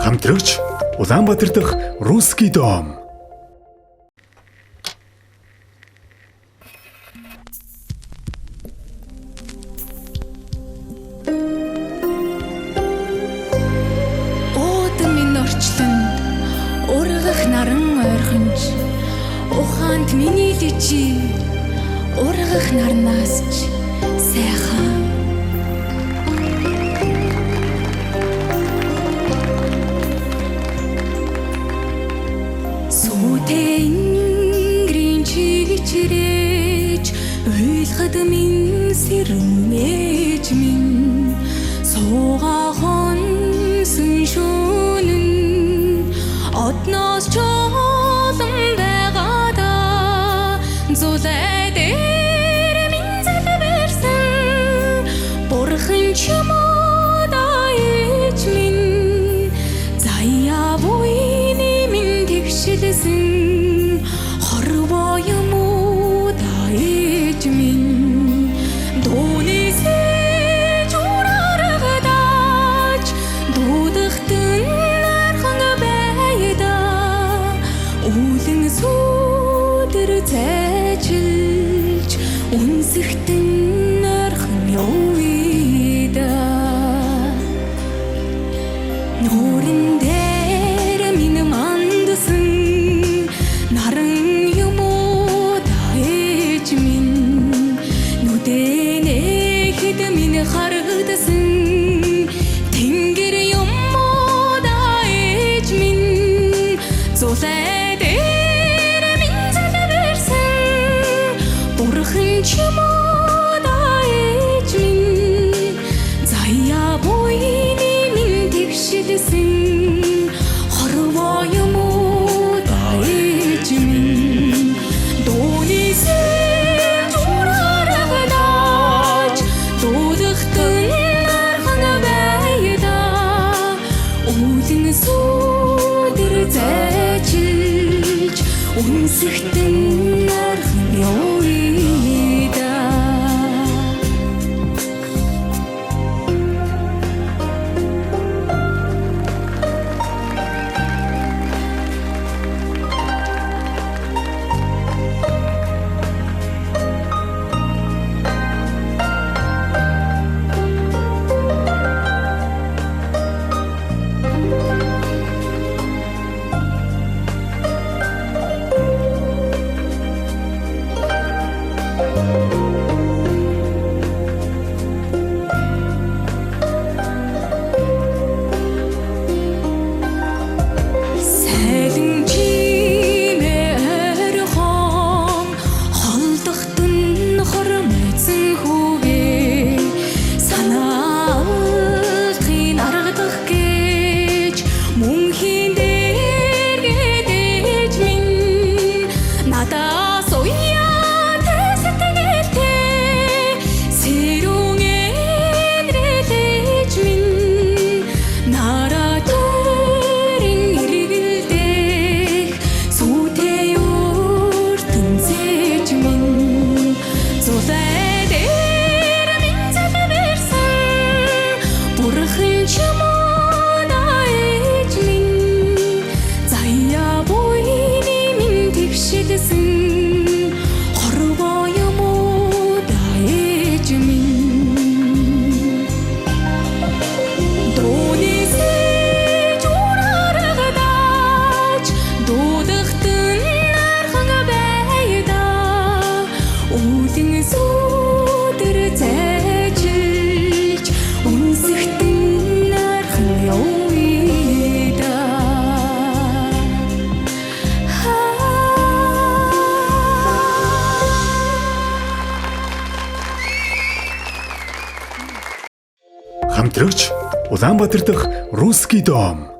Хамтрагч Улаанбаатар дахь Русский дом. Минь орчлон ургах наран ойрхонж ухаанд миний дэжи ургах нарнаас ч сайхан Сүтэн чигчрэж уйлхад минь сэрмэж минь суугахон шүүнэн одноос чолон байгаада зүлээ дээр минь залбирсан бурхан чамд аяж минь заяа буйны минь тэгшилсэн хорвоо юм уу аяж минь дууны зайчилж үнсэхтэн орхон явъя нуурын дээр минь мандсан наран юм уу даэж минь нүдэнэ хэд минь харагдсан тэнгэр юм уу даэж минь зулээ чамд аяж минь заяа буйны минь тэгшилсэн хорвоо юм уу аяж минь дууны зурагдааж дуудахтан нархан байда үүдэн сүдэр зайчилж үнсэхтэн нархан явъя Хамтрагч Улаанбаатар дахь Русский дом.